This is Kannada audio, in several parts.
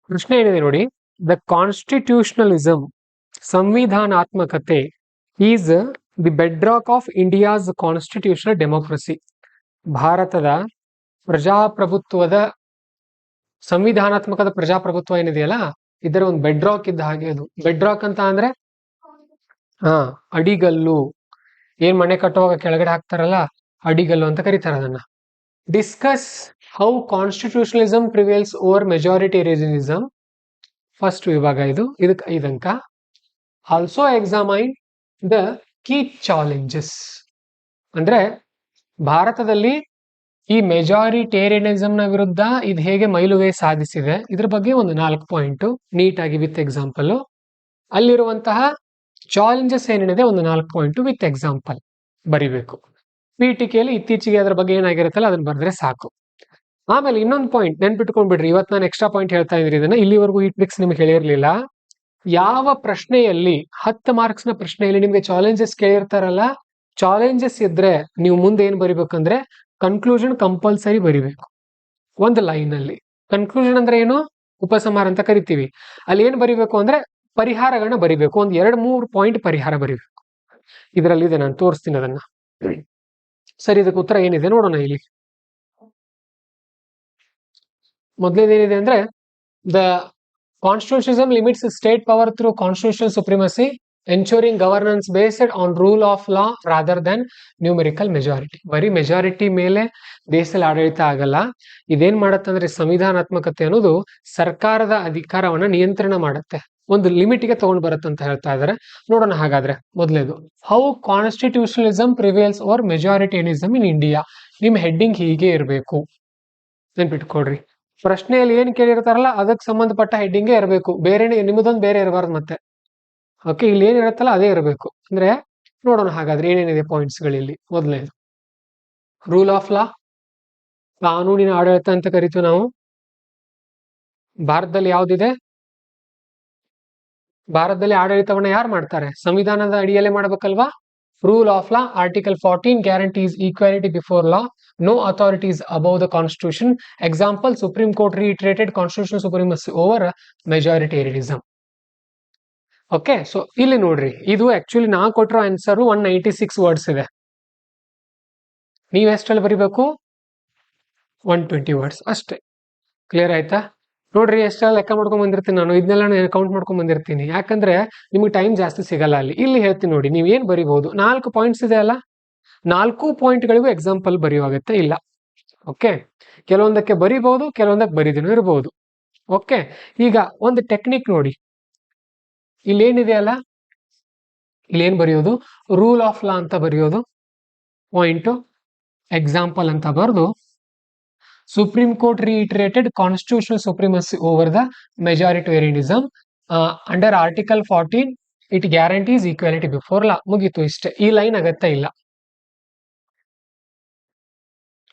ಪ್ರಶ್ನೆ ಏನಿದೆ ನೋಡಿ, ದ ಕಾನ್ಸ್ಟಿಟ್ಯೂಷನಲಿಸಮ್ ಸಂವಿಧಾನಾತ್ಮಕತೆ is the bedrock of India's constitutional democracy. ಭಾರತದ ಪ್ರಜಾಪ್ರಭುತ್ವದ ಸಂವಿಧಾನಾತ್ಮಕದ ಪ್ರಜಾಪ್ರಭುತ್ವ ಏನಿದೆಯಲ್ಲ, ಇದರ ಒಂದು ಬೆಡ್ರಾಕ್ ಇದ್ದ ಹಾಗೆ. ಅದು ಬೆಡ್ರಾಕ್ ಅಂತ ಅಂದ್ರೆ ಅಡಿಗಲ್ಲು. ಏನ್ ಮನೆ ಕಟ್ಟುವಾಗ ಕೆಳಗಡೆ ಹಾಕ್ತಾರಲ್ಲ, ಅಡಿಗಲ್ಲು ಅಂತ ಕರೀತಾರೆ ಅದನ್ನ. Discuss how constitutionalism prevails over majoritarianism. First ವಿಭಾಗ ಇದಕ್ಕೆ 5 ಅಂಕ. Also examine the key challenges. ಅಂದ್ರೆ ಭಾರತದಲ್ಲಿ ಈ ಮೆಜಾರಿಟೇರಿಯನಿಸಮ್ ನ ವಿರುದ್ಧ ಇದು ಹೇಗೆ ಮೈಲುಗೈ ಸಾಧಿಸಿದೆ, ಇದ್ರ ಬಗ್ಗೆ ಒಂದು 4 ಪಾಯಿಂಟ್ ನೀಟಾಗಿ ವಿತ್ ಎಕ್ಸಾಂಪಲ್. ಅಲ್ಲಿರುವಂತಹ ಚಾಲೆಂಜಸ್ ಏನೇನಿದೆ ಒಂದು 4 ಪಾಯಿಂಟ್ ವಿತ್ ಎಕ್ಸಾಂಪಲ್ ಬರಿಬೇಕು. ಪೀಠಿಕೆಯಲ್ಲಿ ಇತ್ತೀಚೆಗೆ ಅದರ ಬಗ್ಗೆ ಏನಾಗಿರುತ್ತಲ್ಲ ಅದನ್ನ ಬರೆದ್ರೆ ಸಾಕು. ಆಮೇಲೆ ಇನ್ನೊಂದು ಪಾಯಿಂಟ್ ನೆನ್ಪಿಟ್ಕೊಂಡ್ಬಿಡ್ರಿ, ಇವತ್ತು ನಾನು ಎಕ್ಸ್ಟ್ರಾ ಪಾಯಿಂಟ್ ಹೇಳ್ತಾ ಇದ್ರಿ. ಇದನ್ನ ಇಲ್ಲಿವರೆಗೂ ಈ ಟ್ರಿಕ್ಸ್ ನಿಮ್ಗೆ ಹೇಳಿರ್ಲಿಲ್ಲ. ಯಾವ ಪ್ರಶ್ನೆಯಲ್ಲಿ 10 ಮಾರ್ಕ್ಸ್ ನ ಪ್ರಶ್ನೆಯಲ್ಲಿ ನಿಮ್ಗೆ ಚಾಲೆಂಜಸ್ ಕೇಳಿರ್ತಾರಲ್ಲ, ಚಾಲೆಂಜಸ್ ಇದ್ರೆ ನೀವು ಮುಂದೆ ಏನ್ ಬರಿಬೇಕಂದ್ರೆ ಕನ್ಕ್ಲೂಷನ್ ಕಂಪಲ್ಸರಿ ಬರಿಬೇಕು ಒಂದು ಲೈನ್ ಅಲ್ಲಿ. ಕನ್ಕ್ಲೂಷನ್ ಅಂದ್ರೆ ಏನು, ಉಪಸಂಹಾರ ಅಂತ ಕರಿತೀವಿ. ಅಲ್ಲಿ ಏನ್ ಬರಿಬೇಕು ಅಂದ್ರೆ ಪರಿಹಾರಗಳನ್ನ ಬರಿಬೇಕು. ಒಂದ್ 2-3 ಪಾಯಿಂಟ್ ಪರಿಹಾರ ಬರಿಬೇಕು. ಇದರಲ್ಲಿದೆ, ನಾನು ತೋರಿಸ್ತೀನಿ ಅದನ್ನ. ಸರಿ, ಇದಕ್ಕೆ ಉತ್ತರ ಏನಿದೆ ನೋಡೋಣ. ಇಲ್ಲಿ ಮೊದಲೇದೇನಿದೆ ಅಂದ್ರೆ, the constitutionalism limits state power through constitutional supremacy, ensuring governance based on rule of law rather than numerical majority. ಬರೀ ಮೆಜಾರಿಟಿ ಮೇಲೆ ದೇಶದಲ್ಲಿ ಆಡಳಿತ ಆಗಲ್ಲ. ಇದೇನ್ ಮಾಡತ್ತಂದ್ರೆ ಸಂವಿಧಾನಾತ್ಮಕತೆ ಅನ್ನೋದು ಸರ್ಕಾರದ ಅಧಿಕಾರವನ್ನ ನಿಯಂತ್ರಣ ಮಾಡುತ್ತೆ, ಒಂದು ಲಿಮಿಟ್ಗೆ ತಗೊಂಡ್ ಬರುತ್ತಂತ ಹೇಳ್ತಾ ಇದಾರೆ. ನೋಡೋಣ ಹಾಗಾದ್ರೆ. ಮೊದಲೇದು, how constitutionalism prevails over majoritarianism in India. ನಿಮ್ ಹೆಡ್ಡಿಂಗ್ ಹೀಗೆ ಇರಬೇಕು, ನೆನ್ಪಿಟ್ಕೊಡ್ರಿ. ಪ್ರಶ್ನೆಯಲ್ಲಿ ಏನ್ ಕೇಳಿರ್ತಾರಲ್ಲ ಅದಕ್ಕೆ ಸಂಬಂಧಪಟ್ಟ ಹೆಡ್ಡಿಂಗೇ ಇರಬೇಕು, ಬೇರೆ ನಿಮ್ಮದೊಂದು ಬೇರೆ ಇರಬಾರ್ದು ಮತ್ತೆ. ಓಕೆ, ಇಲ್ಲಿ ಏನಿರುತ್ತಲ್ಲ ಅದೇ ಇರಬೇಕು. ಅಂದ್ರೆ ನೋಡೋಣ ಹಾಗಾದ್ರೆ ಏನೇನಿದೆ ಪಾಯಿಂಟ್ಸ್ ಗಳಲ್ಲಿ. ಮೊದಲನೇದು, ರೂಲ್ ಆಫ್ ಲಾ, ಕಾನೂನಿನ ಆಡಳಿತ ಅಂತ ಕರಿತೀವಿ ನಾವು. ಭಾರತದಲ್ಲಿ ಯಾವ್ದಿದೆ? ಭಾರತದಲ್ಲಿ ಆಡಳಿತವನ್ನ ಯಾರು ಮಾಡ್ತಾರೆ? ಸಂವಿಧಾನದ ಅಡಿಯಲ್ಲೇ ಮಾಡ್ಬೇಕಲ್ವಾ. Rule of law, article 14 guarantees equality before law, no authorities above the constitution. Example, supreme court reiterated constitution supremacy over majoritarianism. Okay, so ಇಲ್ಲಿ ನೋಡ್ರಿ, ಇದು ಆಕ್ಚುಲಿ ನಾ ಕೊಟ್ಟಿರೋ ಆನ್ಸರ್ 196 ವರ್ಡ್ಸ್ ಇದೆ. ನೀವ್ ಎಷ್ಟಲ್ಲಿ ಬರಿಬೇಕು? 120 ವರ್ಡ್ಸ್ ಅಷ್ಟೇ. ಕ್ಲಿಯರ್ ಆಯ್ತಾ? ನೋಡ್ರಿ, ಎಷ್ಟೆಲ್ಲ ಲೆಕ್ಕ ಮಾಡ್ಕೊಂಡ್ ಬಂದಿರ್ತೀನಿ ನಾನು. ಇದನ್ನೆಲ್ಲ ಕೌಂಟ್ ಮಾಡ್ಕೊಂಡ್ ಬಂದಿರ್ತೀನಿ, ಯಾಕಂದ್ರೆ ನಿಮ್ಗೆ ಟೈಮ್ ಜಾಸ್ತಿ ಸಿಗಲ್ಲ ಅಲ್ಲಿ. ಇಲ್ಲಿ ಹೇಳ್ತೀನಿ ನೋಡಿ, ನೀವ್ ಏನ್ ಬರಿಬಹುದು. 4 ಪಾಯಿಂಟ್ಸ್ ಇದೆ ಅಲ್ಲ, 4 ಪಾಯಿಂಟ್ಗಳಿಗೂ ಎಕ್ಸಾಂಪಲ್ ಬರೆಯುವಾಗತ್ತೆ ಇಲ್ಲ. ಓಕೆ, ಕೆಲವೊಂದಕ್ಕೆ ಬರಿಬಹುದು, ಕೆಲವೊಂದಕ್ಕೆ ಬರಿದಿನೂ ಇರಬಹುದು. ಓಕೆ, ಈಗ ಒಂದು ಟೆಕ್ನಿಕ್ ನೋಡಿ. ಇಲ್ಲೇನಿದೆ ಅಲ್ಲ, ಇಲ್ಲೇನ್ ಬರೆಯೋದು, ರೂಲ್ ಆಫ್ ಲಾ ಅಂತ ಬರೆಯೋದು, ಪಾಯಿಂಟ್ ಎಕ್ಸಾಂಪಲ್ ಅಂತ ಬರೆದು, supreme court reiterated constitutional supremacy over the majoritarianism under article 14 it guarantees equality before law. ಮುಗೀತು, ಇಷ್ಟೇ. ಈ ಲೈನ್ ಅಗತ್ಯ ಇಲ್ಲ.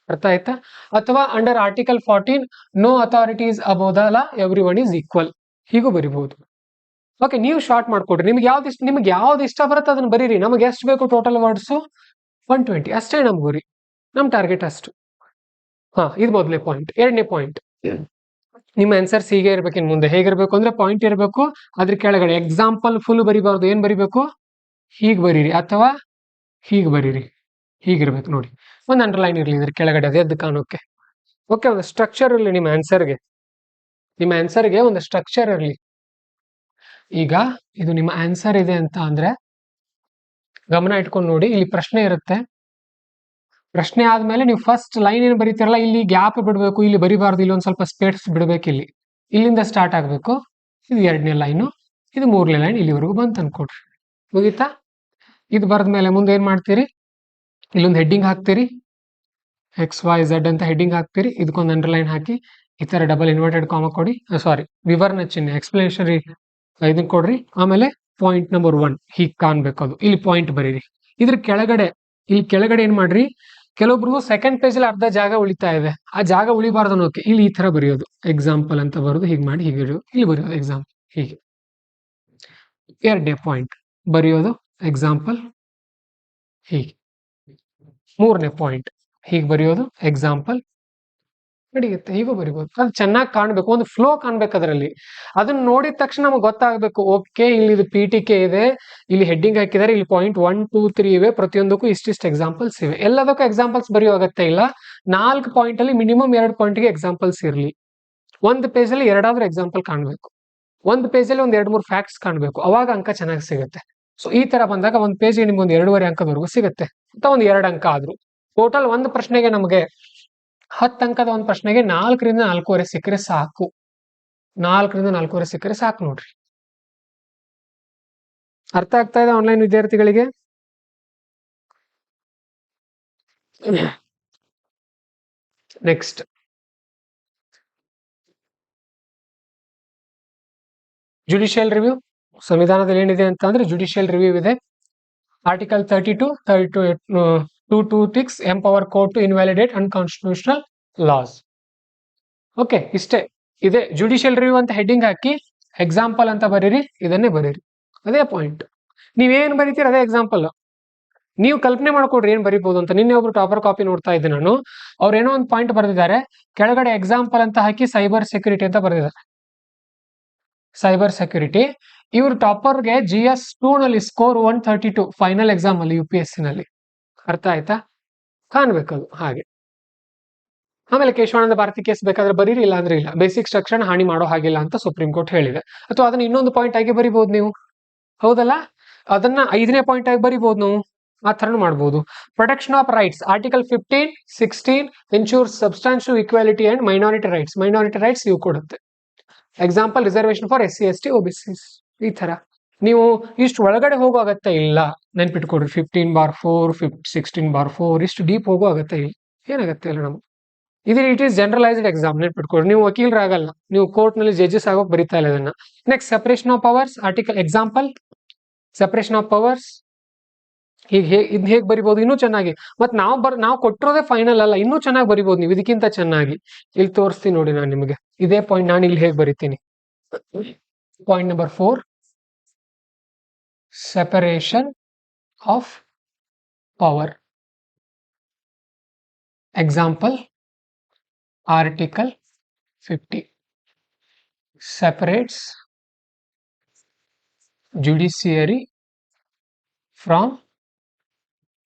ಅರ್ಥ ಆಯ್ತಾ? ಅಥವಾ under article 14 no authorities above the law, everyone is equal, ಹೀಗೂ ಬರಿಬಹುದು. ಓಕೆ, ನೀವು ಶಾರ್ಟ್ ಮಾಡ್ಕೊಡ್ರಿ. ನಿಮ್ಗೆ ಯಾವ್ದು ಇಷ್ಟ ಬರುತ್ತೆ ಅದನ್ನ ಬರೀರಿ. ನಮಗೆ ಎಷ್ಟು ಬೇಕು ಟೋಟಲ್ ವರ್ಡ್ಸ್? 120 ಅಷ್ಟೇ ನಮ್ಗೆ ಗುರಿ, ನಮ್ ಟಾರ್ಗೆಟ್ ಅಷ್ಟು. ಇದು ಮೊದಲನೇ ಪಾಯಿಂಟ್. ಎರಡನೇ ಪಾಯಿಂಟ್, ನಿಮ್ಮ ಆನ್ಸರ್ಸ್ ಹೀಗೆ ಇರ್ಬೇಕು. ಇನ್ ಮುಂದೆ ಹೇಗಿರ್ಬೇಕು ಅಂದ್ರೆ ಪಾಯಿಂಟ್ ಇರಬೇಕು, ಅದ್ರ ಕೆಳಗಡೆ ಎಕ್ಸಾಂಪಲ್ ಫುಲ್ ಬರಿಬಾರ್ದು. ಏನ್ ಬರಿಬೇಕು? ಹೀಗ್ ಬರೀರಿ ಅಥವಾ ಹೀಗ್ ಬರೀರಿ, ಹೀಗಿರ್ಬೇಕು ನೋಡಿ. ಒಂದು ಅಂಡರ್ಲೈನ್ ಇರ್ಲಿ ಇದ್ರ ಕೆಳಗಡೆ, ಅದೇ ಎದ್ದು ಕಾಣೋಕೆ. ಓಕೆ, ಒಂದು ಸ್ಟ್ರಕ್ಚರ್ ಇರಲಿ ನಿಮ್ಮ ಆನ್ಸರ್ಗೆ. ನಿಮ್ಮ ಆನ್ಸರ್ಗೆ ಒಂದು ಸ್ಟ್ರಕ್ಚರ್ ಇರಲಿ. ಈಗ ಇದು ನಿಮ್ಮ ಆನ್ಸರ್ ಇದೆ ಅಂತ ಅಂದ್ರೆ ಗಮನ ಇಟ್ಕೊಂಡು ನೋಡಿ. ಇಲ್ಲಿ ಪ್ರಶ್ನೆ ಇರುತ್ತೆ. ಪ್ರಶ್ನೆ ಆದ್ಮೇಲೆ ನೀವು ಫಸ್ಟ್ ಲೈನ್ ಏನ್ ಬರೀತಿರಲ್ಲ, ಇಲ್ಲಿ ಗ್ಯಾಪ್ ಬಿಡಬೇಕು, ಇಲ್ಲಿ ಬರಿಬಾರ್ದು. ಇಲ್ಲಿ ಒಂದ್ ಸ್ವಲ್ಪ ಸ್ಪೇಸ್ ಬಿಡಬೇಕು. ಇಲ್ಲಿಂದ ಸ್ಟಾರ್ಟ್ ಆಗ್ಬೇಕು. ಇದು 2ನೇ ಲೈನು, ಇದು 3ನೇ ಲೈನ್, ಇಲ್ಲಿವರೆಗೂ ಬಂತು ಅನ್ಕೊಡ್ರಿ. ಮುಗೀತಾ? ಇದು ಬರೆದ್ಮೇಲೆ ಮುಂದೆ ಏನ್ ಮಾಡ್ತೀರಿ? ಇಲ್ಲೊಂದು ಹೆಡ್ಡಿಂಗ್ ಹಾಕ್ತೀರಿ, XYZ ಅಂತ ಹೆಡ್ಡಿಂಗ್ ಹಾಕ್ತೀರಿ. ಇದಕ್ಕೊಂದು ಅಂಡರ್ಲೈನ್ ಹಾಕಿ ಈ ತರ ಡಬಲ್ ಇನ್ವರ್ಟೆಡ್ ಕಾಮ ಕೊಡಿ, ಸಾರಿ ವಿವರಣೆ ಚಿಹ್ನೆ ಎಕ್ಸ್ಪ್ಲನೇಷನ್ ಇದನ್ನ ಕೊಡ್ರಿ. ಆಮೇಲೆ ಪಾಯಿಂಟ್ ನಂಬರ್ 1 ಹೀಗ್ ಕಾಣ್ಬೇಕು, ಅದು ಇಲ್ಲಿ ಪಾಯಿಂಟ್ ಬರೀರಿ. ಇದ್ರ ಕೆಳಗಡೆ, ಇಲ್ಲಿ ಕೆಳಗಡೆ ಏನ್ ಮಾಡ್ರಿ, ಕೆಲವೊಬ್ರು ಸೆಕೆಂಡ್ ಪೇಜ್ ಅಲ್ಲಿ ಅರ್ಧ ಜಾಗ ಉಳಿತಾ ಇದೆ, ಆ ಜಾಗ ಉಳಿಬಾರ್ದು ಅನ್ನೋಕೆ ಇಲ್ಲಿ ಈ ತರ ಬರೆಯೋದು. ಎಕ್ಸಾಂಪಲ್ ಅಂತ ಬರೋದು, ಹೀಗೆ ಮಾಡಿ ಹೀಗೆ ಇಲ್ಲಿ ಬರೆಯೋದು ಎಕ್ಸಾಂಪಲ್, ಹೀಗೆ. 2ನೇ ಪಾಯಿಂಟ್ ಬರೆಯೋದು ಎಕ್ಸಾಂಪಲ್ ಹೀಗೆ. 3ನೇ ಪಾಯಿಂಟ್ ಹೀಗೆ ಬರೆಯೋದು ಎಕ್ಸಾಂಪಲ್ ನಡೆಯುತ್ತೆ. ಹೀಗೂ ಬರಿಬಹುದು. ಅದು ಚೆನ್ನಾಗಿ ಕಾಣ್ಬೇಕು, ಒಂದು ಫ್ಲೋ ಕಾಣ್ಬೇಕು ಅದರಲ್ಲಿ. ಅದನ್ನ ನೋಡಿದ ತಕ್ಷಣ ನಮಗೆ ಗೊತ್ತಾಗಬೇಕು, ಓಕೆ ಇಲ್ಲಿ ಇದು PTK ಇದೆ, ಇಲ್ಲಿ ಹೆಡ್ಡಿಂಗ್ ಹಾಕಿದ್ದಾರೆ, ಇಲ್ಲಿ ಪಾಯಿಂಟ್ 1 2 3 ಇವೆ, ಪ್ರತಿಯೊಂದಕ್ಕೂ ಇಷ್ಟಿಷ್ಟು ಎಕ್ಸಾಂಪಲ್ಸ್ ಇವೆ. ಎಲ್ಲದಕ್ಕೂ ಎಕ್ಸಾಂಪಲ್ಸ್ ಬರೆಯೋ ಅಗತ್ಯ ಇಲ್ಲ. 4 ಪಾಯಿಂಟ್ ಅಲ್ಲಿ ಮಿನಿಮಮ್ 2 ಪಾಯಿಂಟ್ಗೆ ಎಕ್ಸಾಂಪಲ್ಸ್ ಇರಲಿ. ಒಂದು ಪೇಜ್ ಅಲ್ಲಿ ಎರಡಾದ್ರೂ ಎಕ್ಸಾಂಪಲ್ ಕಾಣಬೇಕು. ಒಂದು ಪೇಜ್ ಅಲ್ಲಿ ಒಂದ್ 2-3 ಫ್ಯಾಕ್ಟ್ಸ್ ಕಾಣಬೇಕು, ಅವಾಗ ಅಂಕ ಚೆನ್ನಾಗಿ ಸಿಗುತ್ತೆ. ಸೊ ಈ ತರ ಬಂದಾಗ ಒಂದು ಪೇಜ್ಗೆ ನಿಮ್ಗೆ ಒಂದು 2.5 ಅಂಕದವರೆಗೂ ಸಿಗುತ್ತೆ, ಅಥವಾ ಒಂದು 2 ಅಂಕ ಆದ್ರೂ. ಟೋಟಲ್ ಒಂದು ಪ್ರಶ್ನೆಗೆ ನಮಗೆ 10 ಅಂಕದ ಒಂದು ಪ್ರಶ್ನೆಗೆ 4ರಿಂದ 4.5 ಸಿಕ್ಕರೆ ಸಾಕು. 4ರಿಂದ 4.5 ಸಿಕ್ಕರೆ ಸಾಕು ನೋಡ್ರಿ. ಅರ್ಥ ಆಗ್ತಾ ಇದೆ ಆನ್ಲೈನ್ ವಿದ್ಯಾರ್ಥಿಗಳಿಗೆ? Next judicial review. ಸಂವಿಧಾನದಲ್ಲಿ ಏನಿದೆ ಅಂತ ಅಂದ್ರೆ ಜುಡಿಷಿಯಲ್ ರಿವ್ಯೂ ಇದೆ. Article 226 empower court to invalidate unconstitutional laws. Okay, ಇಷ್ಟೇ ಇದೆ. ಜುಡಿಷಿಯಲ್ ರಿವ್ಯೂ ಅಂತ ಹೆಡ್ಡಿಂಗ್ ಹಾಕಿ ಎಕ್ಸಾಂಪಲ್ ಅಂತ ಬರೀರಿ, ಇದನ್ನೇ ಬರೀರಿ, ಅದೇ ಪಾಯಿಂಟ್. ನೀವೇನ್ ಬರೀತೀರಿ ಅದೇ ಎಕ್ಸಾಂಪಲ್. ನೀವು ಕಲ್ಪನೆ ಮಾಡ್ಕೊಡ್ರಿ ಏನ್ ಬರಿಬಹುದು ಅಂತ. ನಿನ್ನೆ ಒಬ್ರು ಟಾಪರ್ ಕಾಪಿ ನೋಡ್ತಾ ಇದ್ದೆ ನಾನು, ಅವ್ರು ಏನೋ ಒಂದು ಪಾಯಿಂಟ್ ಬರೆದಿದ್ದಾರೆ, ಕೆಳಗಡೆ ಎಕ್ಸಾಂಪಲ್ ಅಂತ ಹಾಕಿ ಸೈಬರ್ ಸೆಕ್ಯೂರಿಟಿ ಅಂತ ಬರೆದಿದ್ದಾರೆ. Cyber security. ಇವ್ರು ಟಾಪರ್ಗೆ GS2 ನಲ್ಲಿ ಸ್ಕೋರ್ 132 ಫೈನಲ್ ಎಕ್ಸಾಮ್ ಅಲ್ಲಿ UPSC ನಲ್ಲಿ. ಅರ್ಥ ಆಯ್ತಾ? ಕಾಣ್ಬೇಕದು ಹಾಗೆ. ಆಮೇಲೆ ಕೇಶವಾನಂದ ಭಾರತಿ ಕೇಸ್ ಬೇಕಾದ್ರೆ ಬರೀರಿ, ಇಲ್ಲ ಅಂದ್ರೆ ಇಲ್ಲ. ಬೇಸಿಕ್ ಸ್ಟ್ರಕ್ಚರ್ ಹಾನಿ ಮಾಡೋ ಹಾಗಿಲ್ಲ ಅಂತ ಸುಪ್ರೀಂ ಕೋರ್ಟ್ ಹೇಳಿದೆ. ಅಥವಾ ಅದನ್ನ ಇನ್ನೊಂದು ಪಾಯಿಂಟ್ ಆಗಿ ಬರಿಬಹುದು ನೀವು, ಹೌದಲ್ಲ? ಅದನ್ನ 5ನೇ ಪಾಯಿಂಟ್ ಆಗಿ ಬರಿಬಹುದು ನಾವು, ಆ ಥರನೂ ಮಾಡ್ಬೋದು. Protection of rights, article 15, 16 ensures substantial equality and minority rights. Minority rights ಇವು ಕೊಡುತ್ತೆ. Example reservation for SC ST OBCs. ಈ ತರ ನೀವು ಇಷ್ಟು ಒಳಗಡೆ ಹೋಗೋ ಅಗತ್ಯ ಇಲ್ಲ, ನೆನ್ಪಿಟ್ಕೊಡ್ರಿ. 15/4, 16/4 ಇಷ್ಟು ಡೀಪ್ ಹೋಗೋ ಅಗತ್ಯ ಇಲ್ಲ, ಏನಾಗತ್ತೆ ಇಲ್ಲ ನಮ್ಗೆ. ಇಟ್ ಈಸ್ ಜನರಲೈಸ್ಡ್ ಎಕ್ಸಾಮ್, ನೆನ್ಪಿಟ್ಕೊಡ್ರಿ. ನೀವು ವಕೀಲರಾಗಲ್ಲ, ನೀವು ಕೋರ್ಟ್ ನಲ್ಲಿ ಜಡ್ಜಸ್ ಆಗೋಕ್ ಬರೀತಾ ಇಲ್ಲ ಇದನ್ನ. Next separation of powers, article example separation of powers. ಇದ್ ಹೇಗ್ ಬರಿಬಹುದು ಇನ್ನೂ ಚೆನ್ನಾಗಿ. ಮತ್ ನಾವು ಕೊಟ್ಟಿರೋದೇ ಫೈನಲ್ ಅಲ್ಲ, ಇನ್ನೂ ಚೆನ್ನಾಗಿ ಬರಿಬಹುದು ನೀವು ಇದಕ್ಕಿಂತ ಚೆನ್ನಾಗಿ. ಇಲ್ಲಿ ತೋರಿಸ್ತೀನಿ ನೋಡಿ ನಾನು ನಿಮಗೆ ಇದೇ ಪಾಯಿಂಟ್ ನಾನು ಇಲ್ಲಿ ಹೇಗೆ ಬರಿತೀನಿ. Point number 4, separation of power. Example article 50 separates judiciary from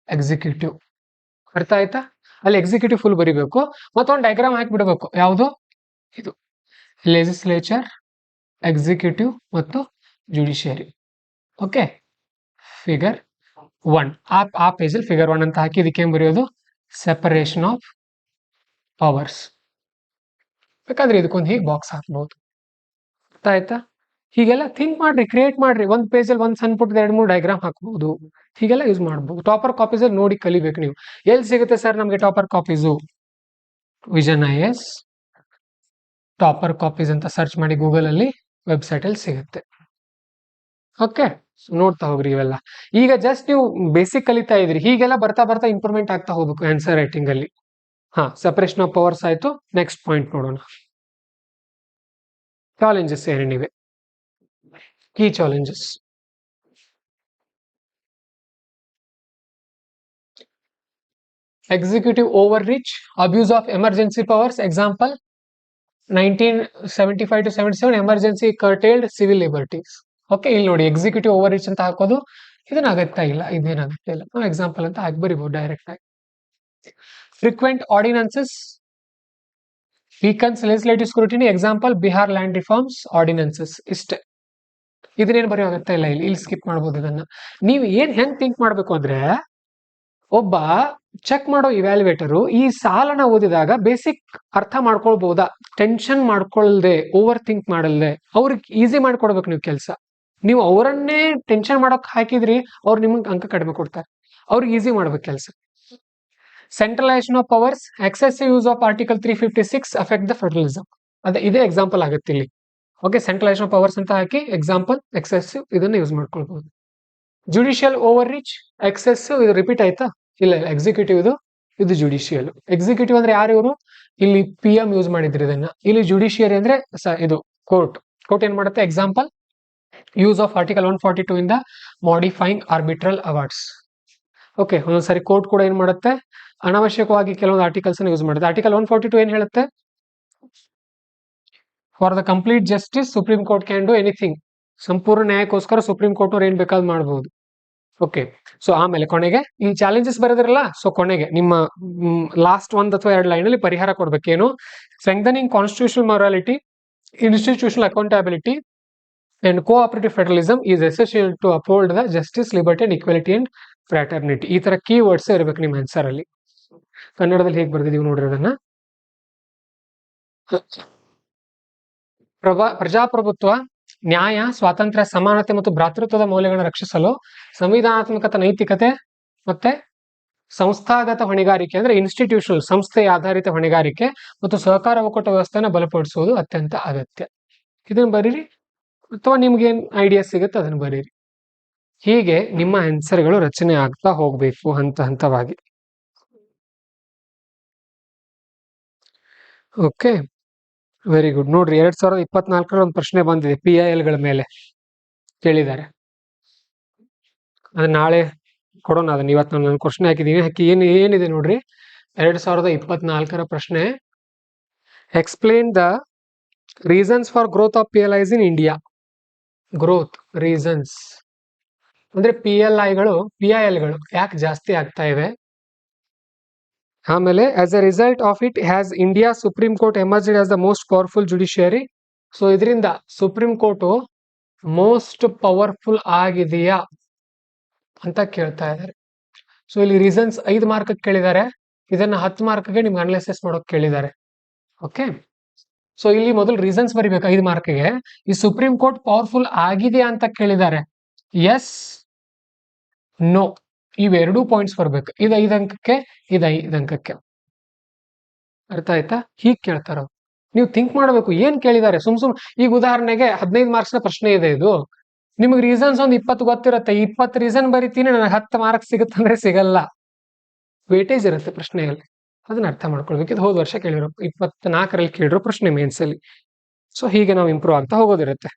executive. ಅರ್ಥ ಆಯ್ತಾ? ಅಲ್ಲಿ ಎಕ್ಸಿಕ್ಯೂಟಿವ್ ಫುಲ್ ಬರಿಬೇಕು, ಮತ್ತೊಂದು ಡಯಾಗ್ರಾಮ್ ಹಾಕಿಬಿಡಬೇಕು. ಯಾವುದು ಇದು? ಲೆಜಿಸ್ಲೇಚರ್, ಎಕ್ಸಿಕ್ಯೂಟಿವ್ ಮತ್ತು ಜುಡಿಷಿಯರಿ. ಓಕೆ, ಫಿಗರ್ 1 ಆ ಪೇಜಲ್ಲಿ ಫಿಗರ್ 1 ಅಂತ ಹಾಕಿ ಇದಕ್ಕೆ ಬರೆಯೋದು ಸೆಪರೇಷನ್ ಆಫ್ ಪವರ್ಸ್. ಬೇಕಾದ್ರೆ ಇದಕ್ಕೊಂದು ಹೀಗೆ ಬಾಕ್ಸ್ ಹಾಕ್ಬಹುದು. ಅರ್ಥ ಆಯ್ತಾ? ಹೀಗೆಲ್ಲ ಥಿಂಕ್ ಮಾಡ್ರಿ, ಕ್ರಿಯೇಟ್ ಮಾಡ್ರಿ. ಒಂದು ಪೇಜಲ್ಲಿ ಒಂದು ಸಣ್ಣ ಪುಟ್ಟ 2-3 ಡಯಾಗ್ರಾಮ್ ಹಾಕ್ಬಹುದು, ಹೀಗೆಲ್ಲ ಯೂಸ್ ಮಾಡ್ಬೋದು. ಟಾಪರ್ ಕಾಪೀಸ್ ಅಲ್ಲಿ ನೋಡಿ ಕಲಿಬೇಕು ನೀವು. ಎಲ್ಲಿ ಸಿಗುತ್ತೆ ಸರ್ ನಮಗೆ topper copies? Vision IAS topper copies ಅಂತ ಸರ್ಚ್ ಮಾಡಿ ಗೂಗಲ್ ಅಲ್ಲಿ, ವೆಬ್ಸೈಟ್ ಅಲ್ಲಿ ಸಿಗುತ್ತೆ. ಓಕೆ, ನೋಡ್ತಾ ಹೋಗ್ರಿ ಇವೆಲ್ಲ. ಈಗ ಜಸ್ಟ್ ನೀವು ಬೇಸಿಕ್ ಕಲಿತಾ ಇದ್ರಿ, ಹೀಗೆಲ್ಲ ಬರ್ತಾ ಬರ್ತಾ ಇಂಪ್ರೂವ್ಮೆಂಟ್ ಆಗ್ತಾ ಹೋಗ್ಬೇಕು ಆನ್ಸರ್ ರೈಟಿಂಗ್ ಅಲ್ಲಿ. ಸೆಪರೇಷನ್ ಆಫ್ ಪವರ್ಸ್ ಆಯ್ತು. ನೆಕ್ಸ್ಟ್ ಪಾಯಿಂಟ್ ನೋಡೋಣ. ಚಾಲೆಂಜಸ್ ಏನೇನಿವೆ? Key challenges. Executive overreach, abuse of emergency powers. Example 1975 to 77 emergency curtailed civil liberties. Okay, ಇಲ್ಲಿ ನೋಡಿ ಎಕ್ಸಿಕ್ಯೂಟಿವ್ ಓವರ್ ರೀಚ್ ಅಂತ ಹಾಕೋದು, ಇದನ್ನ ಅಗತ್ಯ ಇಲ್ಲ, ಇದೇನು ಅಗತ್ಯ ಇಲ್ಲ. ನಾವು ಎಕ್ಸಾಂಪಲ್ ಅಂತ ಹಾಕಿ ಬರಿಬಹುದು ಡೈರೆಕ್ಟ್ ಆಗಿ. Frequent ordinances weakens legislative scrutiny. Example Bihar land reforms ordinances. ಇಷ್ಟೇ, ಇದನ್ನೇನು ಬರೆಯೋ ಅಗತ್ಯ ಇಲ್ಲ. ಇಲ್ಲಿ ಸ್ಕಿಪ್ ಮಾಡ್ಬೋದು ಇದನ್ನ. ನೀವು ಹೆಂಗ್ ಥಿಂಕ್ ಮಾಡ್ಬೇಕು ಅಂದ್ರೆ, ಒಬ್ಬ ಚೆಕ್ ಮಾಡೋ ಇವ್ಯಾಲ್ಯುವೇಟರು ಈ ಸಾಲನ ಓದಿದಾಗ ಬೇಸಿಕ್ ಅರ್ಥ ಮಾಡ್ಕೊಳ್ಬಹುದಾ, ಟೆನ್ಷನ್ ಮಾಡ್ಕೊಳ್ದೆ, ಓವರ್ ಥಿಂಕ್ ಮಾಡಲ್ದೆ ಅವ್ರಿಗೆ ಈಸಿ ಮಾಡ್ಕೊಡ್ಬೇಕು ನೀವು ಕೆಲಸ. ನೀವು ಅವರನ್ನೇ ಟೆನ್ಷನ್ ಮಾಡೋಕ್ ಹಾಕಿದ್ರಿ, ಅವ್ರು ನಿಮ್ಗೆ ಅಂಕ ಕಡಿಮೆ ಕೊಡ್ತಾರೆ. ಅವ್ರಿಗೆ ಈಸಿ ಮಾಡ್ಬೇಕು ಕೆಲಸ. Centralisation of powers, excessive use of article 356 affect the federalism. ಇದೇ ಎಕ್ಸಾಂಪಲ್ ಆಗುತ್ತೆ ಇಲ್ಲಿ. ಓಕೆ, ಸೆಂಟ್ರಲೈಸೇಷನ್ ಆಫ್ ಪವರ್ಸ್ ಅಂತ ಹಾಕಿ ಎಕ್ಸಾಂಪಲ್ ಎಕ್ಸೆಸಿವ್, ಇದನ್ನ ಯೂಸ್ ಮಾಡ್ಕೊಳ್ಬಹುದು. ಜುಡಿಷಿಯಲ್ ಓವರ್ ರೀಚ್, ಎಕ್ಸೆಸಿವ್, ಇದು ರಿಪೀಟ್ ಆಯ್ತಾ? ಇಲ್ಲ, ಎಕ್ಸಿಕ್ಯೂಟಿವ್ ಇದು ಜುಡಿಷಿಯಲ್. ಎಕ್ಸಿಕ್ಯೂಟಿವ್ ಅಂದ್ರೆ ಯಾರು? ಇವರು ಇಲ್ಲಿ PM ಯೂಸ್ ಮಾಡಿದ್ರಿ ಇದನ್ನ. ಇಲ್ಲಿ ಜುಡಿಷಿಯರಿ ಅಂದ್ರೆ ಇದು ಕೋರ್ಟ್. ಕೋರ್ಟ್ ಏನ್ ಮಾಡುತ್ತೆ? ಎಕ್ಸಾಂಪಲ್ ಯೂಸ್ ಆಫ್ ಆರ್ಟಿಕಲ್ 142 ಇಂದ ಮಾಡಿಫೈಯಿಂಗ್ ಆರ್ಬಿಟ್ರಲ್ ಅವಾರ್ಡ್ಸ್. ಓಕೆ, ಒಂದೊಂದ್ಸರಿ ಕೋರ್ಟ್ ಕೂಡ ಏನ್ ಮಾಡುತ್ತೆ, ಅನಾವಶ್ಯಕವಾಗಿ ಕೆಲವೊಂದು ಆರ್ಟಿಕಲ್ಸ್ ಯೂಸ್ ಮಾಡುತ್ತೆ. ಆರ್ಟಿಕಲ್ 142 ಏನ್ ಹೇಳುತ್ತೆ? For the complete justice supreme court can do anything. ಸಂಪೂರ್ಣ ನ್ಯಾಯಕ್ಕೋಸ್ಕರ ಸುಪ್ರೀಂ ಕೋರ್ಟ್ ಅವ್ರು ಏನ್ ಬೇಕಾದ್ ಮಾಡಬಹುದು. ಓಕೆ, ಸೊ ಆಮೇಲೆ ಕೊನೆಗೆ ಈ ಚಾಲೆಂಜಸ್ ಬರೋದಿರಲ್ಲ, ಸೊ ಕೊನೆಗೆ ನಿಮ್ಮ ಲಾಸ್ಟ್ 1 ಅಥವಾ 2 ಲೈನ್ ಅಲ್ಲಿ ಪರಿಹಾರ ಕೊಡ್ಬೇಕೇನು. Strengthening constitutional morality, institutional accountability and cooperative federalism is essential to uphold the justice, liberty and equality and fraternity. ಈ ತರ ಕೀ ವರ್ಡ್ಸ್ ಇರಬೇಕು ನಿಮ್ಮ ಆನ್ಸರ್ ಅಲ್ಲಿ. ಕನ್ನಡದಲ್ಲಿ ಹೇಗೆ ಬರ್ದಿದೀವಿ ನೋಡ್ರಿ ಅದನ್ನ. ಪ್ರಜಾಪ್ರಭುತ್ವ, ನ್ಯಾಯ, ಸ್ವಾತಂತ್ರ್ಯ, ಸಮಾನತೆ ಮತ್ತು ಭ್ರಾತೃತ್ವದ ಮೌಲ್ಯಗಳನ್ನು ರಕ್ಷಿಸಲು ಸಂವಿಧಾನಾತ್ಮಕ ನೈತಿಕತೆ ಮತ್ತೆ ಸಂಸ್ಥಾಗತ ಹೊಣೆಗಾರಿಕೆ ಅಂದ್ರೆ ಇನ್ಸ್ಟಿಟ್ಯೂಷನಲ್ ಸಂಸ್ಥೆಯ ಆಧಾರಿತ ಹೊಣೆಗಾರಿಕೆ ಮತ್ತು ಸಹಕಾರ ಒಕ್ಕೂಟ ವ್ಯವಸ್ಥೆಯನ್ನು ಬಲಪಡಿಸುವುದು ಅತ್ಯಂತ ಅಗತ್ಯ. ಇದನ್ನ ಬರೀರಿ, ಅಥವಾ ನಿಮ್ಗೇನ್ ಐಡಿಯಾ ಸಿಗುತ್ತೆ ಅದನ್ನ ಬರೀರಿ. ಹೀಗೆ ನಿಮ್ಮ ಆನ್ಸರ್ಗಳು ರಚನೆ ಆಗ್ತಾ ಹೋಗ್ಬೇಕು ಹಂತ ಹಂತವಾಗಿ. Okay, very good. ನೋಡ್ರಿ 2024 ಒಂದು ಪ್ರಶ್ನೆ ಬಂದಿದೆ PIL ಗಳ ಮೇಲೆ ಕೇಳಿದ್ದಾರೆ. ಅದನ್ನ ನಾಳೆ ಕೊಡೋಣ. ಅದನ್ನ ಇವತ್ತು ನಾನು ಕ್ವಶನ್ ಹಾಕಿದೀನಿ. ಏನಿದೆ ನೋಡ್ರಿ 2024 ಪ್ರಶ್ನೆ. Explain the reasons for growth of PLIs in India. Growth reasons ಅಂದ್ರೆ PIL ಗಳು ಯಾಕೆ ಜಾಸ್ತಿ ಆಗ್ತಾ ಇವೆ. ಆಮೇಲೆ as A result of it has India supreme court emerged as the most powerful judiciary. So ಇದರಿಂದ ಸುಪ್ರೀಂ ಕೋರ್ಟ್ ಮೋಸ್ಟ್ ಪವರ್ಫುಲ್ ಆಗಿದೆಯಾ ಅಂತ ಕೇಳ್ತಾ ಇದ್ದಾರೆ. ಸೊ ಇಲ್ಲಿ ರೀಸನ್ಸ್ 5 ಮಾರ್ಕ್ ಕೇಳಿದ್ದಾರೆ, ಇದನ್ನ 10 ಮಾರ್ಕ್ಗೆ ನಿಮ್ಗೆ ಅನಾಲಿಸಿಸ್ ಮಾಡೋಕೆ ಕೇಳಿದ್ದಾರೆ. ಓಕೆ, ಸೊ ಇಲ್ಲಿ ಮೊದಲು ರೀಸನ್ಸ್ ಬರಿಬೇಕು 5 ಮಾರ್ಕ್ಗೆ. ಈ ಸುಪ್ರೀಂ ಕೋರ್ಟ್ ಪವರ್ಫುಲ್ ಆಗಿದೆಯಾ ಅಂತ ಕೇಳಿದ್ದಾರೆ. ಎಸ್, ನೋ, ಇವೆರಡೂ ಪಾಯಿಂಟ್ಸ್ ಬರ್ಬೇಕು. ಇದು 5 ಅಂಕಕ್ಕೆ, ಇದು 5 ಅಂಕಕ್ಕೆ. ಅರ್ಥ ಆಯ್ತಾ? ಹೀಗೆ ಕೇಳ್ತಾರ. ನೀವು ಥಿಂಕ್ ಮಾಡಬೇಕು ಏನ್ ಕೇಳಿದ್ದಾರೆ. ಸುಮ್ ಈಗ ಉದಾಹರಣೆಗೆ 15 ಮಾರ್ಕ್ಸ್ ನ ಪ್ರಶ್ನೆ ಇದೆ ಇದು. ನಿಮ್ಗೆ ರೀಸನ್ಸ್ ಒಂದು 20 ಗೊತ್ತಿರುತ್ತೆ, 20 ರೀಸನ್ ಬರೀತೀನಿ, ನನಗೆ 10 ಮಾರ್ಕ್ಸ್ ಸಿಗುತ್ತಂದ್ರೆ ಸಿಗಲ್ಲ. ವೇಟೇಜ್ ಇರುತ್ತೆ ಪ್ರಶ್ನೆಯಲ್ಲಿ, ಅದನ್ನ ಅರ್ಥ ಮಾಡ್ಕೊಳ್ಬೇಕು. ಇದು ಹೋದ ವರ್ಷ ಕೇಳಿರೋ 24ರಲ್ಲಿ ಕೇಳಿರೋ ಪ್ರಶ್ನೆ ಮೇನ್ಸ್ ಅಲ್ಲಿ. ಸೊ ಹೀಗೆ ನಾವು ಇಂಪ್ರೂವ್ ಆಗ್ತಾ ಹೋಗೋದಿರುತ್ತೆ.